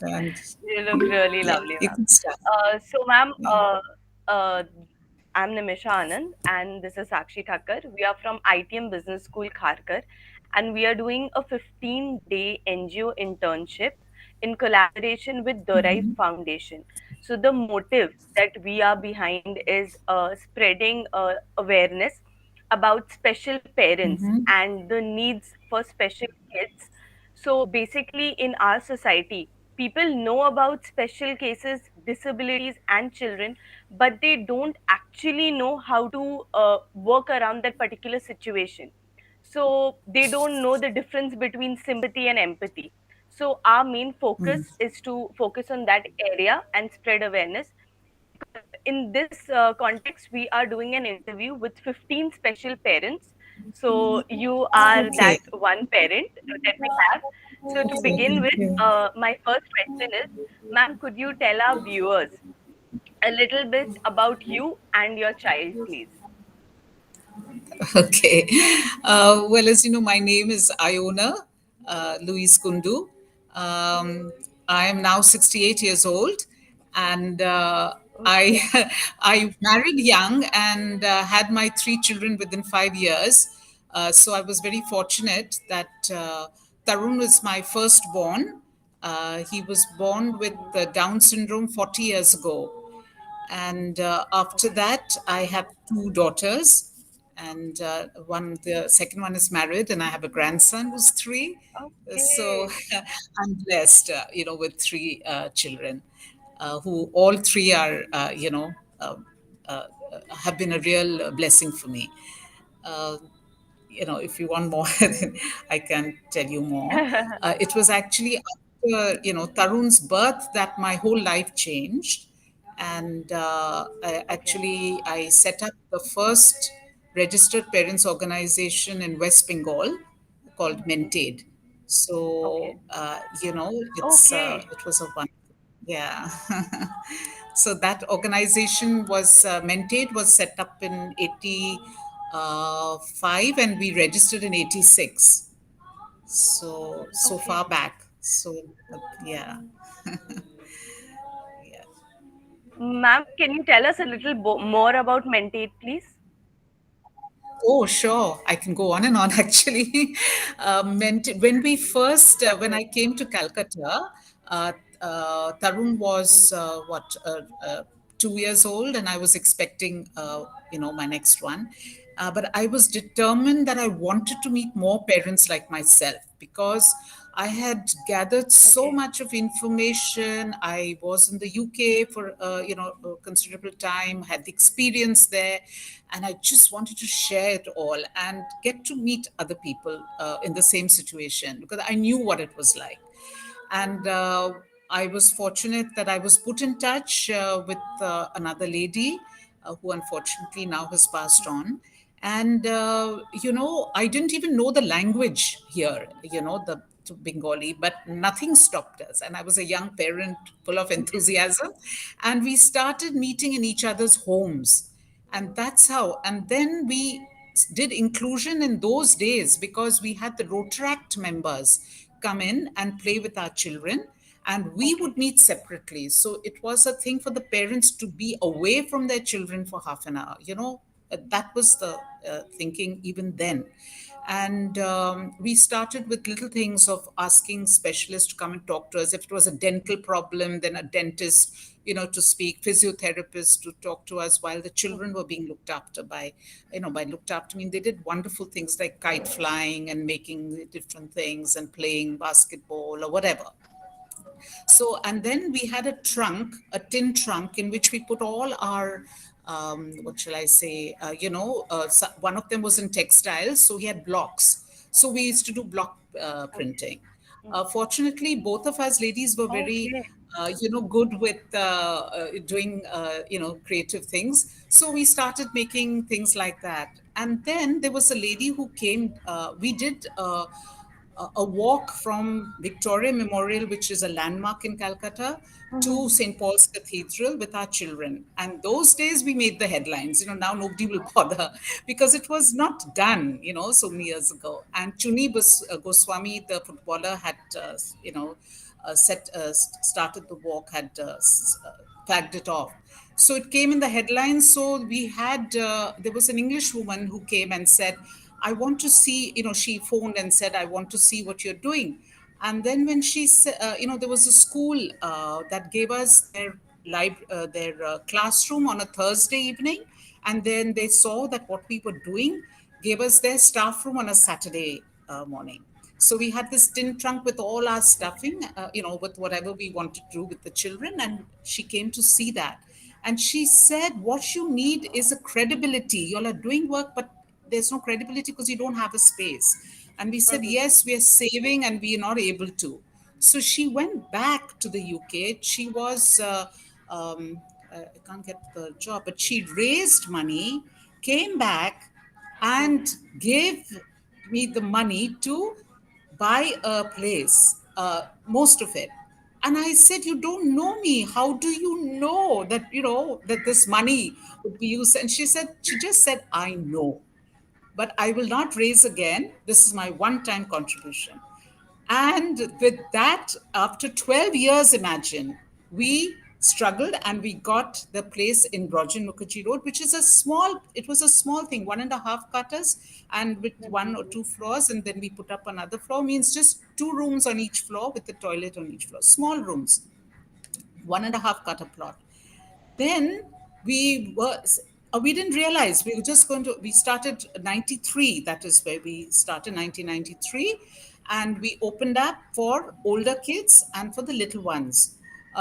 And You look really yeah, lovely, you ma'am. can start. So, ma'am, Yeah. uh, I'm Nimisha Anand, and this is Sakshi Thakkar. We are from ITM Business School, Kharkar, and we are doing a 15-day NGO internship in collaboration with DORAI Foundation. So, the motive that we are behind is spreading awareness about special parents and the needs for special kids. So basically, in our society, people know about special cases, disabilities, and children, but they don't actually know how to work around that particular situation. So they don't know the difference between sympathy and empathy. So our main focus is to focus on that area and spread awareness. In this context, we are doing an interview with 15 special parents. So you are Okay. that one parent that we have. So to Okay. begin with, Okay. my first question is, ma'am, could you tell our viewers a little bit about you and your child, please? Okay. Well, as you know, my name is Iona Louise Kundu. Um, I am now 68 years old, and I Okay, I married young and had my three children within 5 years. So I was very fortunate that Tarun was my firstborn. He was born with Down syndrome 40 years ago. And after okay, that, I have two daughters, and the second one is married, and I have a grandson who's three. So okay, I'm blessed, with three children, who all three are, uh, have been a real blessing for me. Uh, if you want more, then I can tell you more. It was actually after, Tarun's birth that my whole life changed. And okay, I set up the first registered parents organization in West Bengal called Mented. okay, So, okay, it was a one. Yeah. So that organization was Mentate was set up in 85, and we registered in 86. So okay. far back. So yeah. Yeah. Ma'am, can you tell us a little more about Mentate, please? Oh, sure. I can go on and on actually. When we first, when I Perfect. came to Calcutta, Tarun was Mhm. 2 years old, and I was expecting, my next one. But I was determined that I wanted to meet more parents like myself because I had gathered so Okay, much of information. I was in the UK for a considerable time, had the experience there, and I just wanted to share it all and get to meet other people in the same situation because I knew what it was like. And I was fortunate that I was put in touch with another lady who unfortunately now has passed on. And, I didn't even know the language here, the to Bengali, but nothing stopped us. And I was a young parent full of enthusiasm. And we started meeting in each other's homes. And that's how. And then we did inclusion in those days because we had the Rotaract members come in and play with our children, and we okay, would meet separately. So it was a thing for the parents to be away from their children for half an hour. That was the thinking even then. And we started with little things of asking specialists to come and talk to us. If it was a dental problem, then a dentist, to speak, physiotherapists to talk to us while the children mhm, were being looked after by looked after. I mean, they did wonderful things like kite flying and making different things and playing basketball or whatever. So, and then we had a tin trunk in which we put all our, what shall I say, one of them was in textiles, so he had blocks. So we used to do block okay, printing. mhm, Fortunately, both of us ladies were very, okay, good with doing, creative things. So we started making things like that. And then there was a lady who came, we did. A walk from Victoria Memorial, which is a landmark in Calcutta, to mhm, St. Paul's Cathedral with our children. And those days we made the headlines. Now nobody will bother because it was not done, so many years ago. And Chuni Goswami, the footballer, had, started the walk had flagged it off. So it came in the headlines. So we had there was an English woman who came and said, "I want to see." She phoned and said, "I want to see what you're doing." And then when she said, there was a school that gave us their classroom on a Thursday evening, and then they saw that what we were doing, gave us their staff room on a Saturday morning. So we had this tin trunk with all our stuffing, with whatever we wanted to do with the children, and she came to see that. And she said, "What you need is a credibility. You all are doing work, but there's no credibility because you don't have a space." And we said, "Yes, we are saving and we are not able to." So she went back to the UK. She was, I can't get the job, but she raised money, came back, and gave me the money to buy a place, most of it. And I said, "You don't know me. How do you know that this money would be used?" And she just said, "I know, but I will not raise again. This is my one time contribution." And with that, after 12 years, imagine, we struggled and we got the place in Brojan Mukherjee Road, which is it was a small thing, 1.5 cutters and with one or two floors. And then we put up another floor, means just two rooms on each floor with the toilet on each floor, small rooms, 1.5 cutter plot. Then we were we didn't realize we were just going to we started 93, that is where we started, 1993. And we opened up for older kids and for the little ones,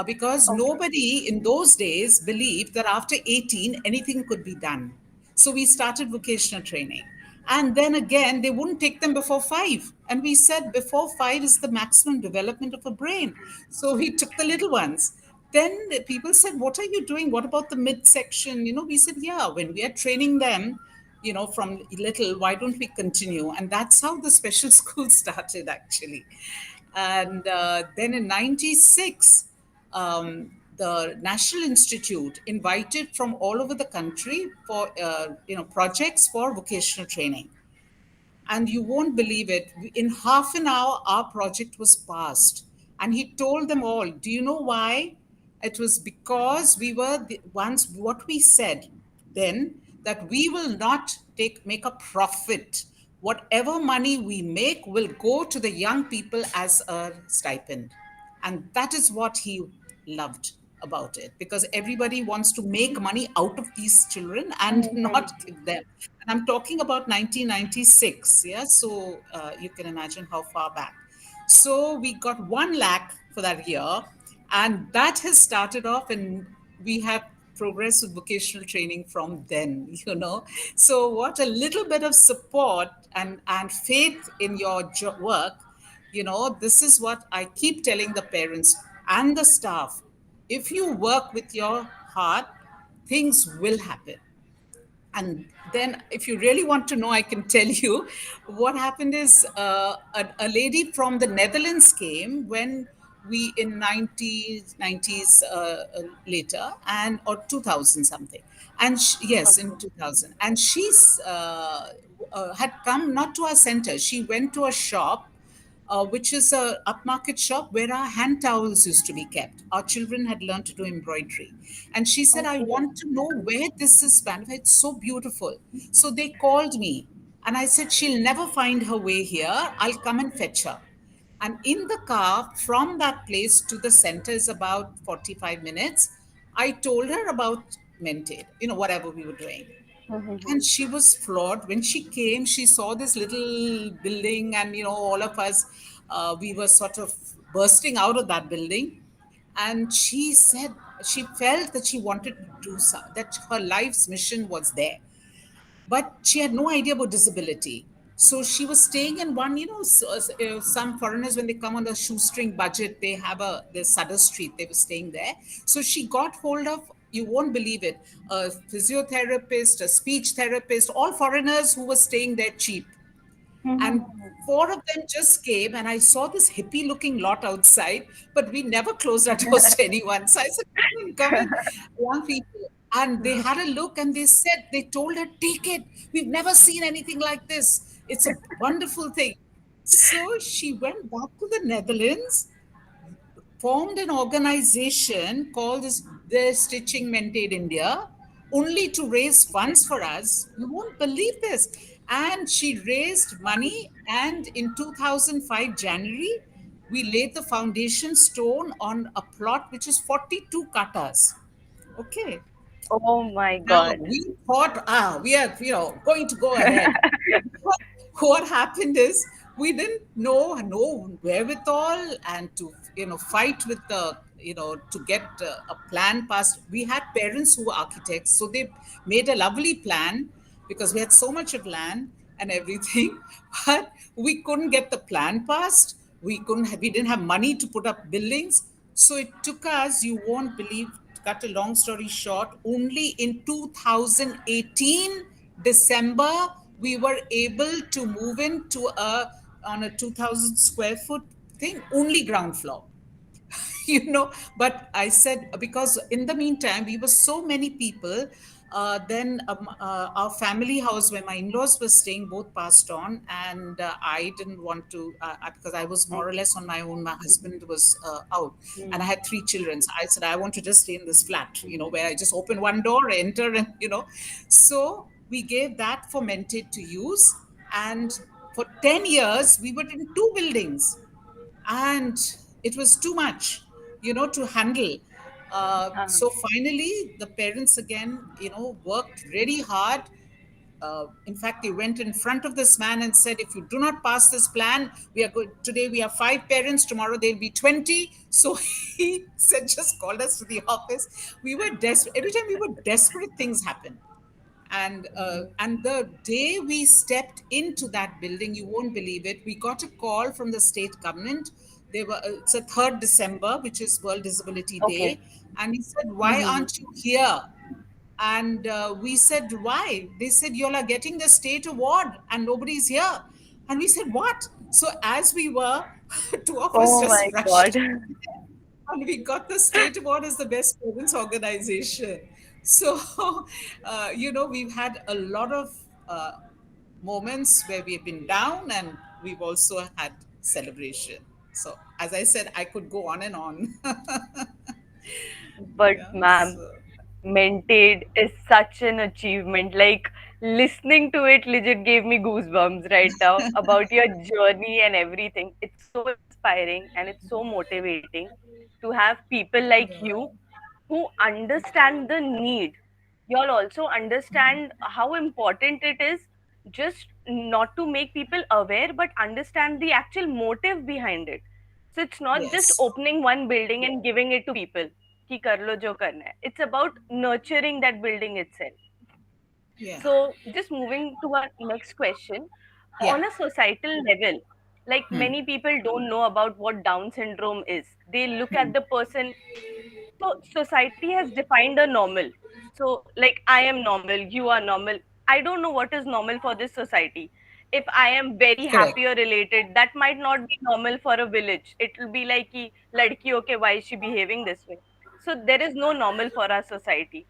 because Okay. nobody in those days believed that after 18 anything could be done. So we started vocational training. And then again, they wouldn't take them before 5. And we said before 5 is the maximum development of a brain. So we took the little ones. Then the people said, "What are you doing? What about the midsection?" We said, "Yeah, when we are training them, from little, why don't we continue?" And that's how the special school started, actually. And then in 96, the National Institute invited from all over the country for projects for vocational training. And you won't believe it. In half an hour, our project was passed. And he told them all, "Do you know why? It was because we were the ones, what we said then, that we will not make a profit. Whatever money we make will go to the young people as a stipend." And that is what he loved about it, because everybody wants to make money out of these children and not give them. And I'm talking about 1996. Yeah. So you can imagine how far back. So we got 1 lakh for that year. And that has started off, and we have progressed with vocational training from then, So what a little bit of support and faith in your work, this is what I keep telling the parents and the staff. If you work with your heart, things will happen. And then, if you really want to know, I can tell you what happened is, a lady from the Netherlands came when we in 90s, later, and or 2000 something. And yes, in 2000. And she's had come not to our center. She went to a shop, which is a upmarket shop where our hand towels used to be kept. Our children had learned to do embroidery. And she said, "I Okay. want to know where this is manufactured. It's so beautiful." So they called me. And I said, "She'll never find her way here. I'll come and fetch her." And in the car from that place to the center is about 45 minutes. I told her about Mentate, whatever we were doing. And she was floored. When she came, she saw this little building, and all of us, we were sort of bursting out of that building. And she said she felt that she wanted to do that her life's mission was there, but she had no idea about disability. So she was staying in one, some foreigners, when they come on a shoestring budget, they have their Sutter Street. They were staying there. So she got hold of, you won't believe it, a physiotherapist, a speech therapist, all foreigners who were staying there cheap. And four of them just came, and I saw this hippie looking lot outside, but we never closed our doors to anyone. So I said, come in, young people." And they had a look and they told her, "Take it. We've never seen anything like this. It's a wonderful thing." So she went back to the Netherlands, formed an organization called the Stitching Mented India only to raise funds for us. You won't believe this. And she raised money, and in 2005 January, we laid the foundation stone on a plot which is 42 katas. Okay. Oh my Now God. we thought, we are, going to go ahead. What happened is we didn't know no wherewithal and to fight with the to get a plan passed. We had parents who were architects, so they made a lovely plan because we had so much of land and everything, but we couldn't get the plan passed. We didn't have money to put up buildings, so it took us, you won't believe, to cut a long story short, only in 2018 December we were able to move into a on a 2000 square foot thing, only ground floor. But I said, because in the meantime we were so many people, then our family house where my in-laws were staying both passed on, and I didn't want to, because I was more or Okay. less on my own. My husband was out, Hmm. and I had three children. So I said I want to just stay in this flat, where I just open one door, enter, and so we gave that for Mented to use. And for 10 years we were in two buildings, and it was too much to handle. Uh-huh. So finally the parents again worked really hard. In fact, they went in front of this man and said, if you do not pass this plan, we are good today, we have five parents, tomorrow there'll be 20. So he said, just called us to the office. We were desperate. Every time we were desperate, things happened. And the day we stepped into that building, you won't believe it, we got a call from the state government. It's a 3rd December, which is World Disability Okay. Day, and he said, why Hmm. aren't you here? And we said, why? They said, you all are getting the state award and nobody's here. And we said, what? So as we were, two of us Oh my just God. rushed, and we got the state award as the best parents organization. So we've had a lot of uh, moments where we've been down, and we've also had celebration. So as I said, I could go on and on. But Yeah, ma'am, so Mented is such an achievement. Like listening to it legit gave me goosebumps right now about your journey and everything. It's so inspiring and it's so motivating to have people like you who understand the need. You'll also understand how important it is just not to make people aware, but understand the actual motive behind it. So it's not just yes, opening one building and giving it to people. Ki kar lo jo karna hai. It's about nurturing that building itself. yeah, So just moving to our next question. yeah, On a societal level, like many people don't know about what Down syndrome is. They look at the person, so society has defined a normal. So like I am normal, you are normal. I don't know what is normal for this society. If I am very correct. happy or related, that might not be normal for a village. It will be like ki, ladki okay, why is she behaving this way? So there is no normal for our society.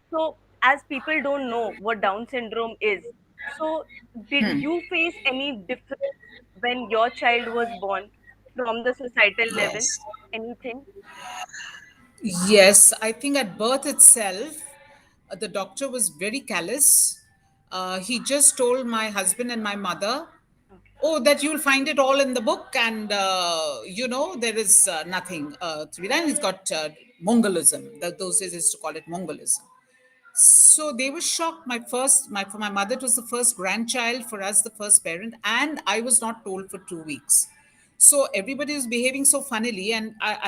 So as people don't know what Down syndrome is, so did you face any difference when your child was born from the societal level? Yes. Anything? Yes, I think at birth itself, the doctor was very callous. He just told my husband and my mother, Okay. oh, that you'll find it all in the book, and there is nothing to be done. He's got Mongolism. Those days they used to call it Mongolism. So they were shocked. For my mother, it was the first grandchild, for us, the first parent, and I was not told for 2 weeks. So everybody was behaving so funnily, and at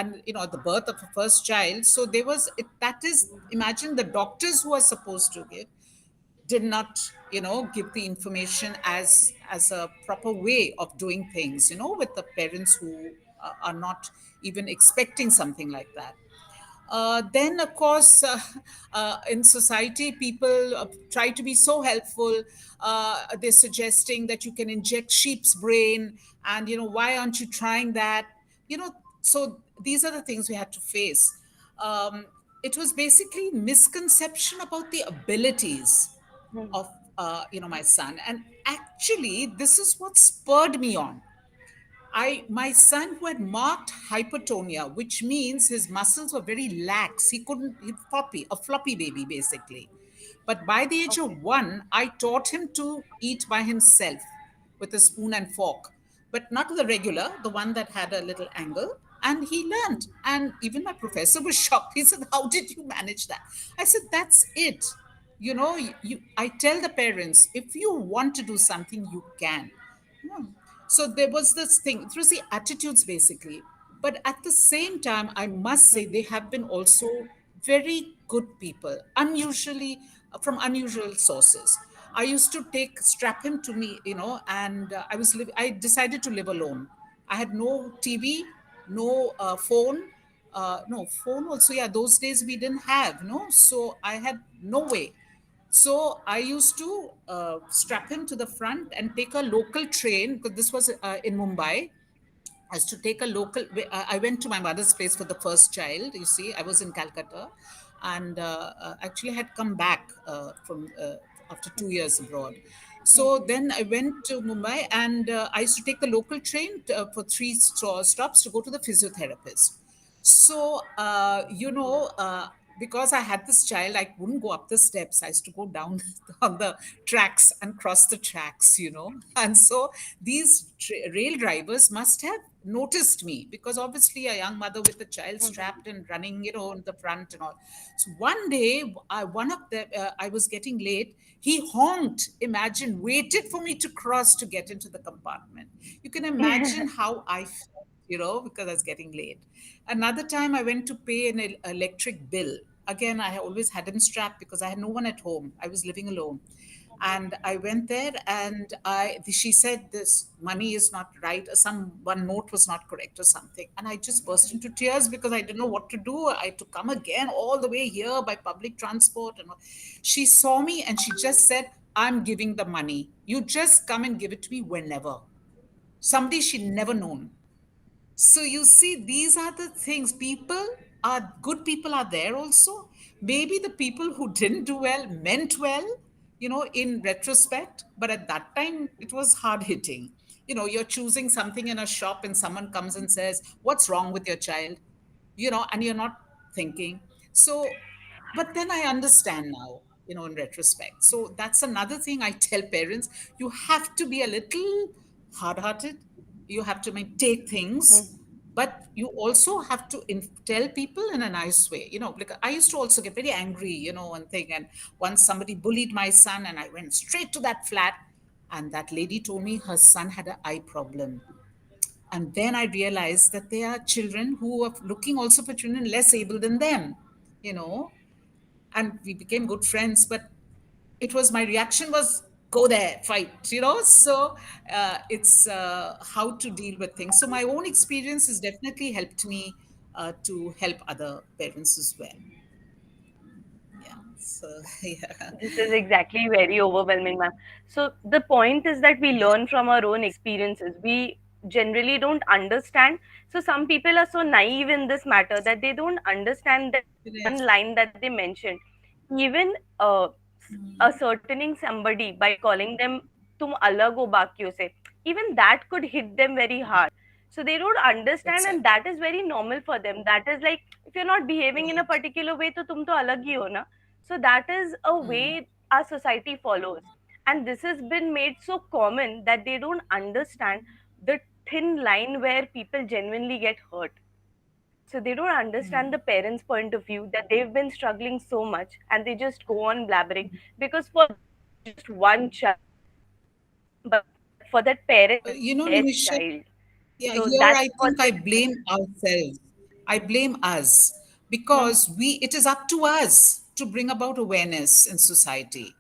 the birth of the first child, so there was it, that is, imagine the doctors who are supposed to give did not give the information as a proper way of doing things, with the parents who are not even expecting something like that. Then, of course, in society, people try to be so helpful. They're suggesting that you can inject sheep's brain, and why aren't you trying that? You know, so these are the things we had to face. Um, it was basically misconception about the abilities Hmm. of my son, and actually, this is what spurred me on. My son who had marked hypertonia, which means his muscles were very lax. He couldn't, a floppy baby basically. But by the age Okay. of 1, I taught him to eat by himself with a spoon and fork, but not the regular, the one that had a little angle. And he learned. And even my professor was shocked. He said, "How did you manage that?" I said, "That's it. I tell the parents, if you want to do something, you can." Yeah. So there was this thing. It was the attitudes basically. But at the same time, I must say they have been also very good people, unusually from unusual sources. I used to strap him to me, and I decided to live alone. I had no TV, no phone, no phone also. Yeah, those days we didn't have, no. So I had no way. So I used to strap him to the front and take a local train because this was in Mumbai. As to take a local, I went to my mother's place for the first child. You see, I was in Calcutta, and actually had come back from after 2 years abroad. So then I went to Mumbai, and I used to take the local train for three stops to go to the physiotherapist. So, because I had this child, I wouldn't go up the steps. I used to go down on the tracks and cross the tracks. And so these rail drivers must have noticed me because obviously a young mother with a child strapped and running, in the front and all. So one day, I was getting late. He honked, imagine, waited for me to cross to get into the compartment. You can imagine how I felt, because I was getting late. Another time I went to pay an electric bill. Again, I always had him strapped because I had no one at home. I was living alone. And I went there, and she said this money is not right, or some one note was not correct or something. And I just burst into tears because I didn't know what to do. I had to come again all the way here by public transport. And all. She saw me and she just said, "I'm giving the money. You just come and give it to me whenever." Somebody she'd never known. So you see, these are the things. Good people are there also. Maybe the people who didn't do well meant well, in retrospect, but at that time it was hard hitting. You're choosing something in a shop and someone comes and says, "What's wrong with your child?" And you're not thinking. So, but then I understand now, in retrospect. So that's another thing I tell parents. You have to be a little hard hearted. You have to take things, but you also have to tell people in a nice way. Like I used to also get very angry, and thing. And once somebody bullied my son, and I went straight to that flat, and that lady told me her son had an eye problem. And then I realized that there are children who are looking also for children less able than them, you know. And we became good friends, but it was my reaction was go there, fight, So it's how to deal with things. So my own experience has definitely helped me to help other parents as well. Yeah. So, yeah. This is exactly very overwhelming, ma'am. So the point is that we learn from our own experiences. We generally don't understand. So some people are so naive in this matter that they don't understand that one Correct. line that they mentioned. Even ascertaining somebody by calling them "tum alag ho bakiyon se," even that could hit them very hard. So they don't understand, and Exactly. that is very normal for them. That is like, if you're not behaving in a Right. particular way, to tum to alag hi ho na. So that is a way our society follows, and this has been made so common that they don't understand the thin line where people genuinely get hurt. So they don't understand the parents' point of view, that they've been struggling so much and they just go on blabbering because for them it's just one child, but for that parent it's their Nimisha, child. yeah, So here that's I what think the I difference blame is. ourselves. I blame us Mhm. because it is up to us to bring about awareness in society.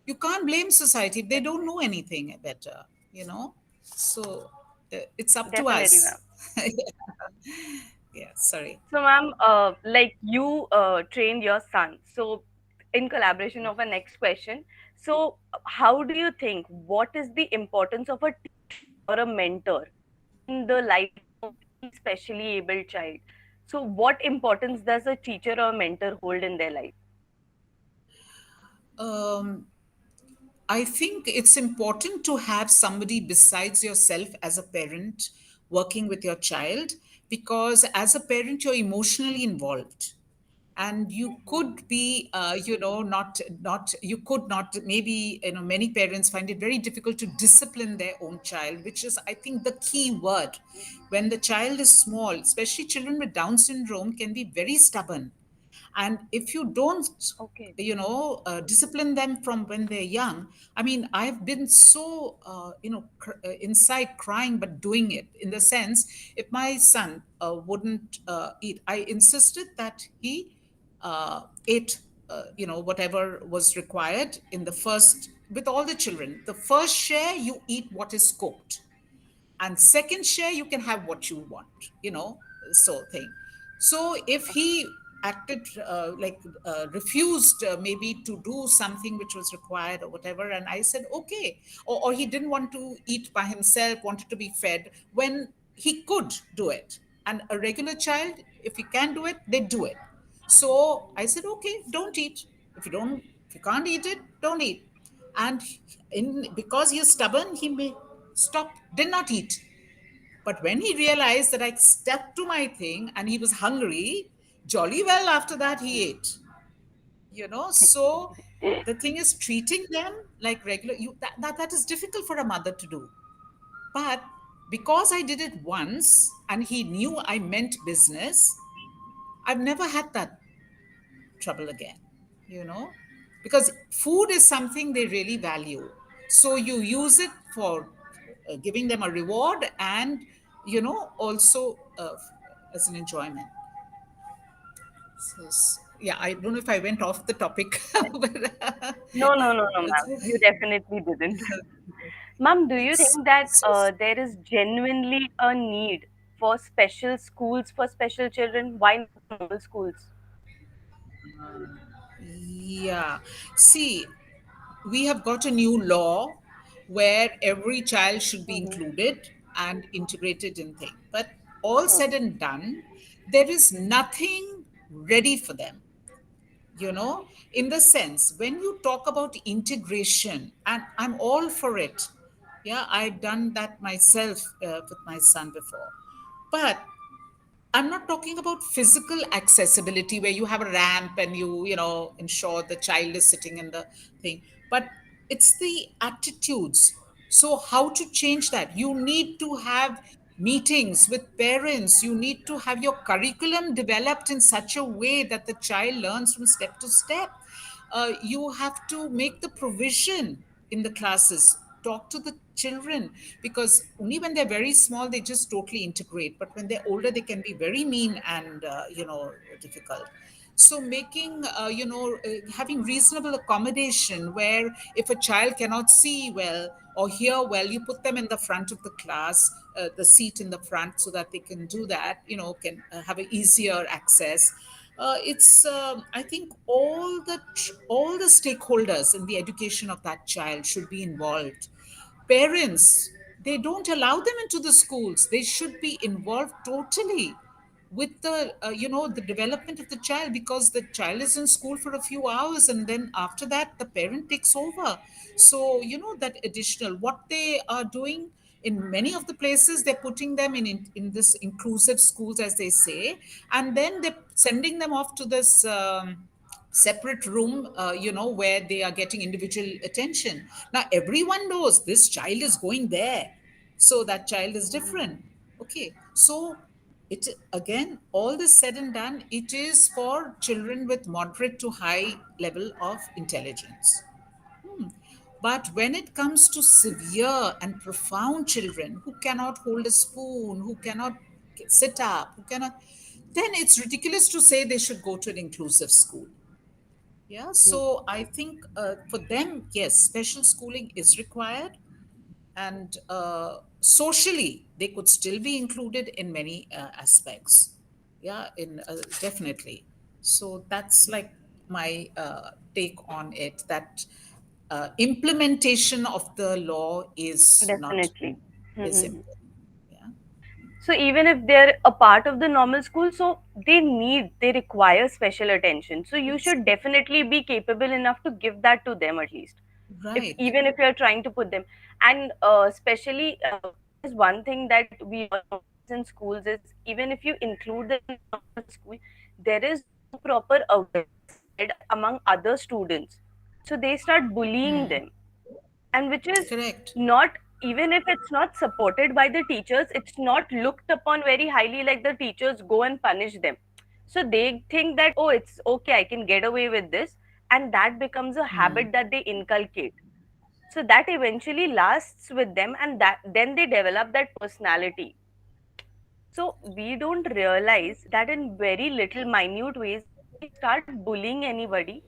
You can't blame society. They don't know anything better. So it's up to Definitely, ma'am. us. Yeah, sorry. So, ma'am, like you trained your son. So, in collaboration of a next question. So, how do you think? What is the importance of a teacher or a mentor in the life of any specially able child? So, what importance does a teacher or mentor hold in their life? Um, I think it's important to have somebody besides yourself as a parent working with your child, because as a parent you're emotionally involved, and you could be not you could not, maybe, many parents find it very difficult to discipline their own child, which is, I think, the key word. When the child is small, especially children with Down syndrome can be very stubborn, and if you don't Okay. discipline them from when they're young. I mean, I've been so inside crying but doing it, in the sense, if my son wouldn't eat, I insisted that he ate whatever was required in the first. With all the children, the first share you eat what is cooked, and second share you can have what you want, so thing. So if he acted refused, maybe, to do something which was required or whatever, and I said okay, or he didn't want to eat by himself, wanted to be fed when he could do it, and a regular child, if he can do it, they do it. So I said okay, don't eat. If you can't eat it, don't eat. And because he is stubborn, he may stop, did not eat. But when he realized that I stuck to my thing and he was hungry, jolly well after that he ate. So the thing is, treating them like regular, that is difficult for a mother to do. But because I did it once and he knew I meant business, I've never had that trouble again, you know, because food is something they really value. So you use it for giving them a reward, and, also as an enjoyment. So, yeah, I don't know if I went off the topic, but No, no, no, no, ma'am. You definitely didn't. Ma'am, do you think that so, there is genuinely a need for special schools for special children? Why not normal schools? yeah. See, we have got a new law where every child should be Mm-hmm. included and integrated in things. But all Hmm. said and done, there is nothing ready for them, in the sense, when you talk about integration, and I'm all for it. Yeah, I've done that myself with my son before. But I'm not talking about physical accessibility where you have a ramp and you ensure the child is sitting in the thing, but it's the attitudes. So, how to change that? You need to have meetings with parents, you need to have your curriculum developed in such a way that the child learns from step to step. You have to make the provision in the classes, talk to the children, because only when they're very small they just totally integrate, but when they're older they can be very mean and difficult. So making having reasonable accommodation, where if a child cannot see well or hear well, you put them in the front of the class, the seat in the front, so that they can do that, can have an easier access. It's I think all the stakeholders in the education of that child should be involved. Parents, they don't allow them into the schools, they should be involved totally with the the development of the child, because the child is in school for a few hours and then after that the parent takes over. So that additional, what they are doing in many of the places, they're putting them in this inclusive schools, as they say, and then they're sending them off to this separate room, where they are getting individual attention. Now everyone knows this child is going there, so that child is different. Okay, so it, again, all this said and done, it is for children with moderate to high level of intelligence. But when it comes to severe and profound children who cannot hold a spoon, who cannot sit up, who cannot, then it's ridiculous to say they should go to an inclusive school. Yeah, so I think for them, yes, special schooling is required, and socially, they could still be included in many aspects. Yeah, in definitely. So that's like my take on it. That implementation of the law is not Definitely. as Mhm. simple. Yeah. So even if they're a part of the normal school, so they require special attention. So you It's should definitely be capable enough to give that to them at least. If right. even if you're trying to put them, and especially there's one thing that we all notice in schools is, even if you include them in a normal school, there is no proper awareness spread among other students. So they start bullying them, and which is Correct. not, even if it's not supported by the teachers, it's not looked upon very highly, like the teachers go and punish them. So they think that, oh, it's okay, I can get away with this, and that becomes a habit that they inculcate. So that eventually lasts with them, and that then they develop that personality. So we don't realize that in very little minute ways, when we start bullying anybody,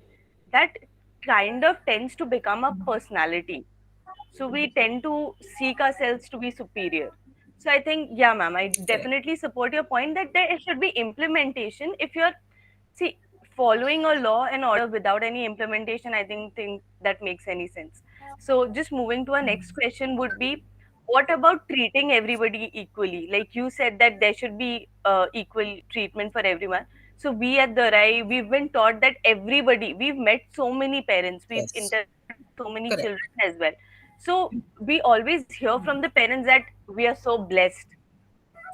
that kind of tends to become a personality. So we tend to seek ourselves to be superior. So I think, yeah, ma'am, I Correct. definitely support your point that there should be implementation. If you're, see, following a law and order without any implementation, I think that makes any sense. So just moving to our next question would be, what about treating everybody equally? Like you said that there should be equal treatment for everyone. So we at the RAI, we've been taught that everybody, we've met so many parents, we've Yes. interacted with so many Correct. children as well. So we always hear from the parents that we are so blessed.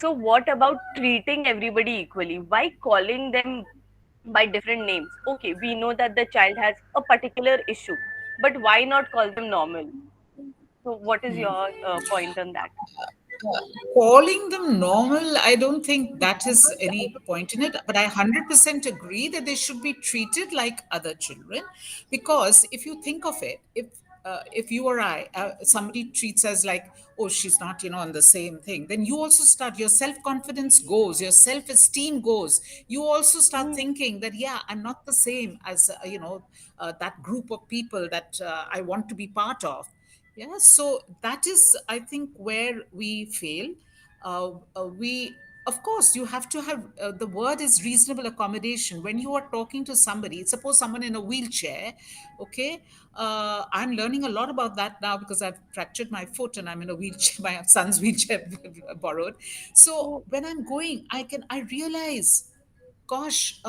So what about treating everybody equally? Why calling them by different names? Okay, we know that the child has a particular issue, but why not call them normal? So what is your point on that? Calling them normal, I don't think that is any point in it. But I 100% agree that they should be treated like other children, because if you think of it, if you or I, somebody treats us like, oh, she's not, on the same thing, then you also start, your self confidence goes, your self esteem goes. You also start Hmm. thinking that, yeah, I'm not the same as that group of people that I want to be part of. Yeah, so that is, I think, where we fail. We, of course, you have to have, the word is reasonable accommodation. When you are talking to somebody, suppose someone in a wheelchair, okay, I'm learning a lot about that now because I've fractured my foot and I'm in a wheelchair, my son's wheelchair borrowed. So Oh. when I'm going, I realize, gosh,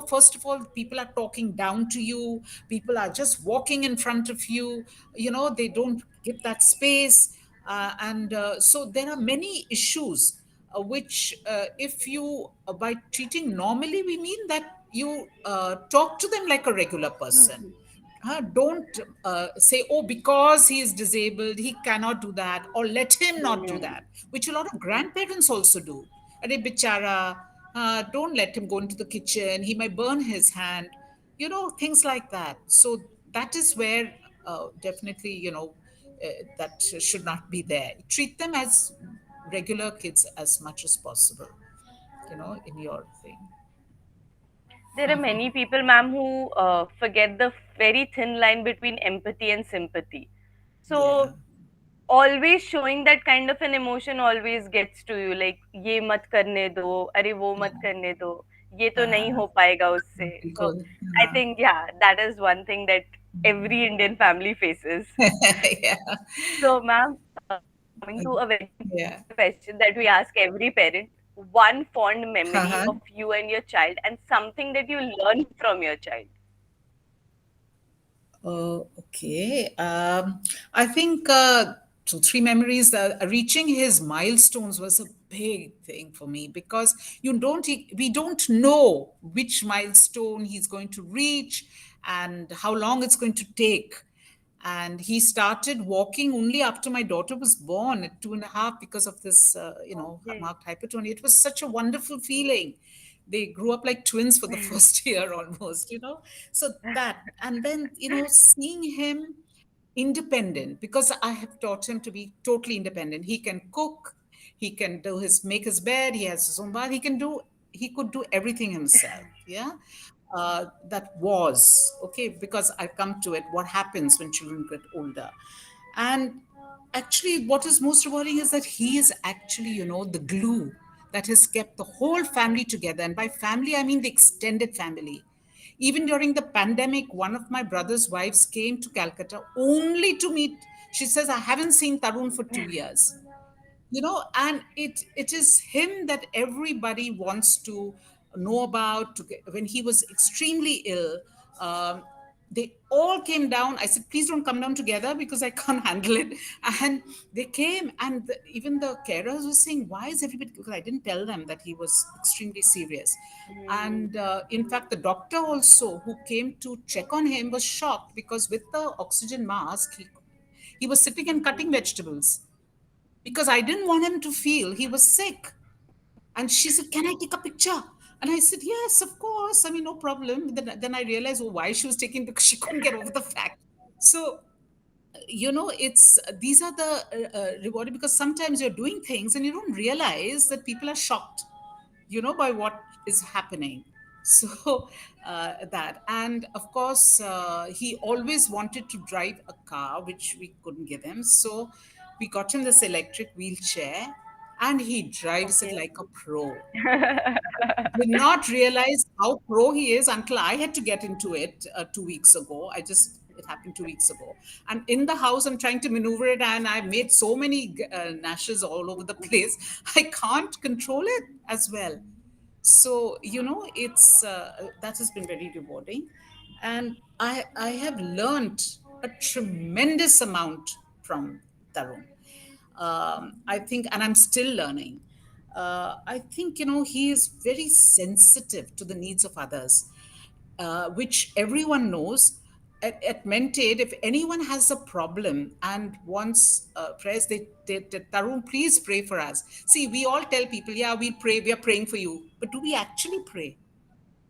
first of all, people are talking down to you, people are just walking in front of you, they don't give that space. And So there are many issues, which, if you, by treating normally, we mean that you talk to them like a regular person. Mhm. Don't say, oh, because he is disabled, he cannot do that, or let him not do Hmm. that, which a lot of grandparents also do. Are bichara, don't let him go into the kitchen, he might burn his hand, things like that. So that is where, definitely, that should not be there. Treat them as regular kids as much as possible, in your thing. There are many people, ma'am, who forget the very thin line between empathy and sympathy. Yeah. So always showing that kind of an emotion always gets to you, like ये मत करने दो, अरे वो मत करने दो, ये तो नहीं हो पाएगा उससे. So बिल्कुल. I think, yeah, that is one thing that every Indian family faces. Yeah. So, ma'am, coming to a very Yeah. important question that we ask every parent, one fond memory Uh-huh. of you and your child, and something that you learned from your child. Okay. I think, two, three memories. Reaching his milestones was a big thing for me, because we don't know which milestone he's going to reach and how long it's going to take. And he started walking only after my daughter was born at 2.5, because of this, Okay. marked hypertonia. It was such a wonderful feeling. They grew up like twins for the first year almost. So that, and then, seeing him independent, because I have taught him to be totally independent. He can cook, he can make his bed, he has his own bath, he could do everything himself. Yeah. That was okay, because I come to it, what happens when children get older. And actually, what is most rewarding is that he is actually, the glue that has kept the whole family together. And by family, I mean the extended family. Even during the pandemic, one of my brother's wives came to Calcutta only to meet. She says, I haven't seen Tarun for 2 years. And it is him that everybody wants to know about. When he was extremely ill, um, they all came down. I said, please don't come down together because I can't handle it. And they came, and even the carers were saying, why is everybody? Because I didn't tell them that he was extremely serious. Hmm. And in fact, the doctor also who came to check on him was shocked because with the oxygen mask, he was sitting and cutting vegetables because I didn't want him to feel he was sick. And she said, can I take a picture? And I said, yes, of course. I mean, no problem. Then I realized, oh, why she was taking, because she couldn't get over the fact. So, it's these are the rewarding, because sometimes you're doing things and you don't realize that people are shocked, by what is happening. So that, and of course, he always wanted to drive a car, which we couldn't give him. So we got him this electric wheelchair, and he drives it Okay. like a pro. Did not realize how pro he is until I had to get into it 2 weeks ago. It happened 2 weeks ago. And in the house, I'm trying to maneuver it, and I made so many nashes all over the place. I can't control it as well. So, it's that has been very rewarding. And I have learned a tremendous amount from Tarun. I think, and I'm still learning. I think, he is very sensitive to the needs of others, which everyone knows. At Mentate, if anyone has a problem and wants prayers, Tarun, please pray for us. See, we all tell people, yeah, we pray, we are praying for you. But do we actually pray?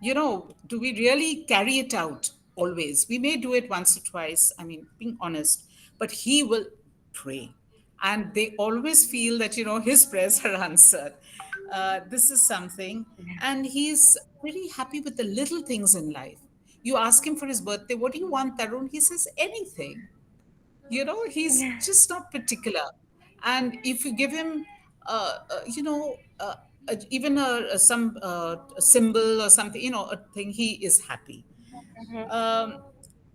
Do we really carry it out always? We may do it once or twice, I mean, being honest, but he will pray. And they always feel that, his prayers are answered. This is something. And he's very happy with the little things in life. You ask him for his birthday, what do you want, Tarun? He says anything. He's just not particular. And if you give him even some a symbol or something, a thing, he is happy. Mhm. um,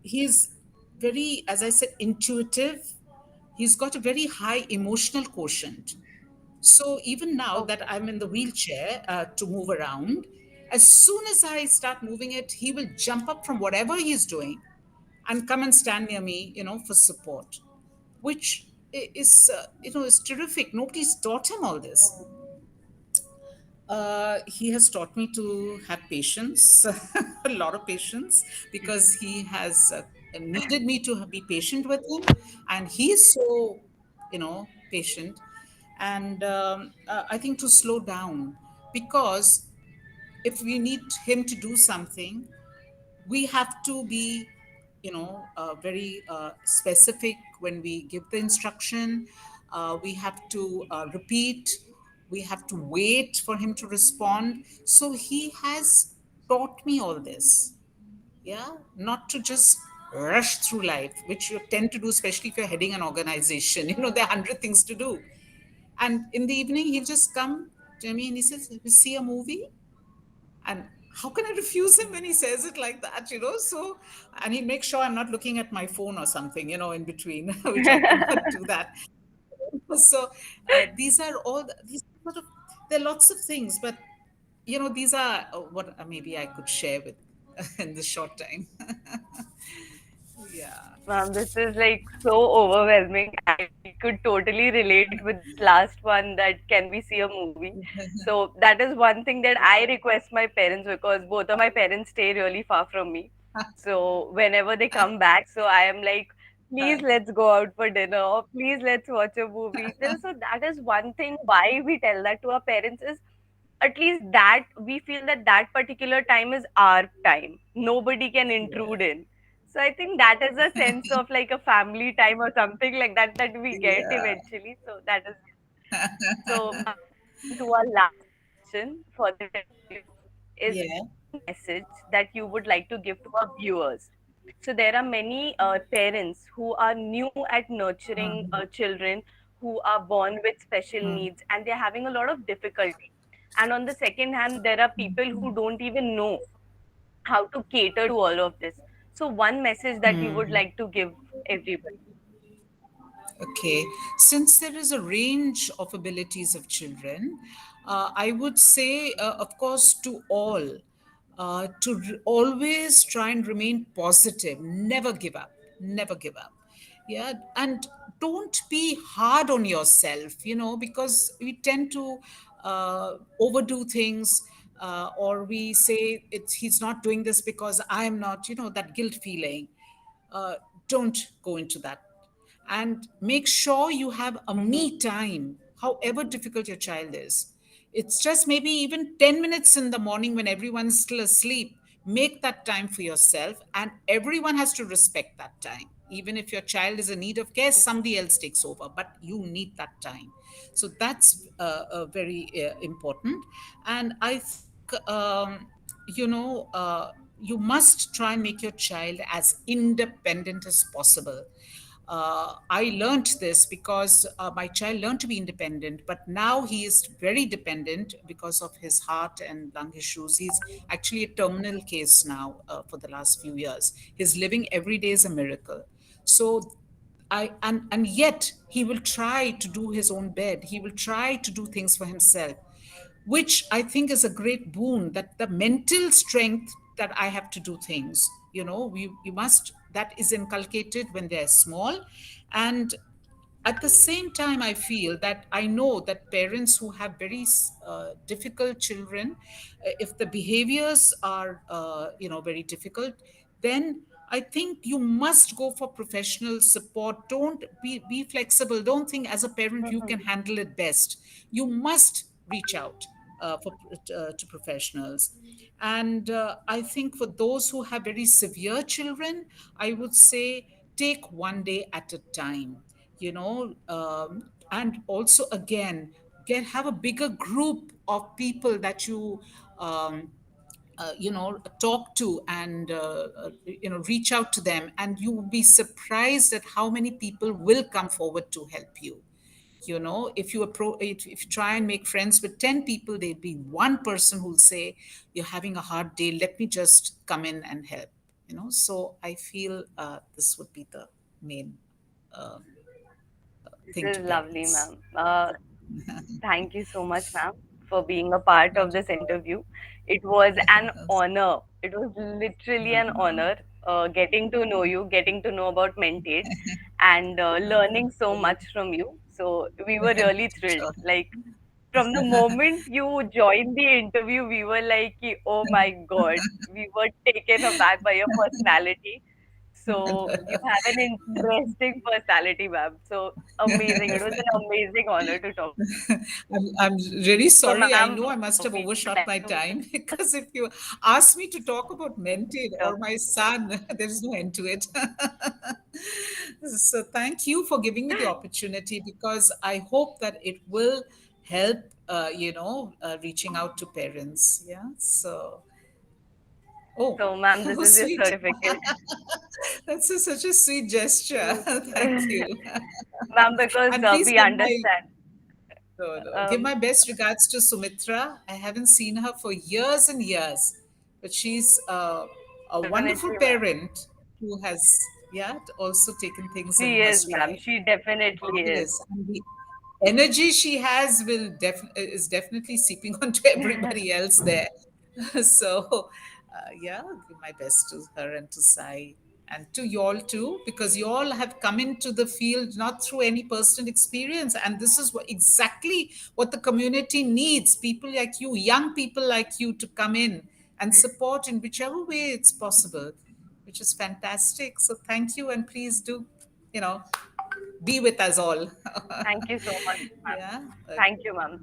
he's very, as I said, intuitive. He's got a very high emotional quotient. So even now that Okay. I'm in the wheelchair to move around, as soon as I start moving it, he will jump up from whatever he's doing and come and stand near me, for support, which is terrific. Nobody's taught him all this. He has taught me to have patience, a lot of patience, because he has needed me to be patient with him, and he is so, patient. And I think to slow down, because if we need him to do something, we have to be very specific when we give the instruction. We have to repeat, we have to wait for him to respond. So he has taught me all this. Yeah, not to just rush through life, which you tend to do, especially if you're heading an organization. There are 100 things to do. And in the evening, he'll just come to me and he says, "We see a movie." And how can I refuse him when he says it like that, So, and he makes sure I'm not looking at my phone or something, in between, which I cannot do that. So, these are all, these sort of, there are lots of things, but, these are what maybe I could share with in this short time. Yeah. Ma'am, this is like so overwhelming. I could totally relate with this last one, that can we see a movie? So that is one thing that I request my parents, because both of my parents stay really far from me. So whenever they come back, so I am like, please let's go out for dinner, or please let's watch a movie. So that is one thing why we tell that to our parents, is at least that we feel that that particular time is our time. Nobody can intrude in. So I think that is a sense of like a family time or something like that that we get Yeah. eventually. So that is so. Ma'am, to our last question for the interview, is Yeah. one message that you would like to give to our viewers? So there are many parents who are new at nurturing children who are born with special needs, and they're having a lot of difficulty. And on the second hand, there are people who don't even know how to cater to all of this. So one message that you would like to give everybody. Okay, since there is a range of abilities of children, I would say, of course, to all, always try and remain positive, never give up, never give up. Yeah, and don't be hard on yourself, because we tend to overdo things, or we say he's not doing this because I'm not, that guilt feeling. uh, don't go into that, and make sure you have a Mm-hmm. me time, however difficult your child is. It's just maybe even 10 minutes in the morning when everyone's still asleep. Make that time for yourself, and everyone has to respect that time. Even if your child is in need of care, somebody else takes over, but you need that time. So that's very important. And I think, you must try and make your child as independent as possible. I learned this because my child learned to be independent, but now he is very dependent because of his heart and lung issues. He's actually a terminal case now for the last few years. His living every day is a miracle. So and yet he will try to do his own bed. He will try to do things for himself, which I think is a great boon, that the mental strength that I have to do things, you must, that is inculcated when they're small. And at the same time, I feel that I know that parents who have very difficult children, if the behaviors are, very difficult, then I think you must go for professional support. Don't be flexible. Don't think as a parent you can Mm-hmm. handle it best. You must reach out to professionals. And I think for those who have very severe children, I would say take one day at a time, and also again have a bigger group of people that you talk to, and reach out to them, and you will be surprised at how many people will come forward to help you. If if you try and make friends with 10 people, there'll be one person who'll say, you're having a hard day, let me just come in and help. So I feel this would be the main This thing to is lovely, parents. ma'am. Thank you so much, ma'am, for being a part Not of at this all. interview. It was an honor. It was literally an honor getting to know you, getting to know about Mentate, and learning so much from you. So we were really thrilled. Sure. Like from the moment you joined the interview, we were like, "Ki, oh my God, we were taken aback by your personality. So you have an interesting personality, ma'am. So amazing. It was an amazing honor to talk to you. I'm really So, sorry. I ma'am, know I must have we would overshot like my to time because if you ask me to talk about Mented or talk. my son, there's no end to it. So thank you for giving me the opportunity, because I hope that it will help, reaching out to parents. Yeah. So, oh, So, ma'am, this how is your sweet. certificate. That's such a sweet gesture. You, Thank you. ma'am, because And please we give my understand. no, no. Give Um, my best regards to Sumitra. I haven't seen her for years and years, but she's a wonderful Definitely, ma'am. parent who has, yeah, also taken things in She her is, ma'am. stride. She definitely is. Marvelous. And the energy she has is definitely seeping onto everybody else there. So, yeah, I'll give my best to her and to Sai and to you all too, because you all have come into the field not through any personal experience. And this is exactly what the community needs, people like you, young people like you, to come in and support in whichever way it's possible, which is fantastic. So, thank you. And please do, you know, be with us all. Thank you so much, ma'am. Yeah. Thank Okay. you, ma'am. Thank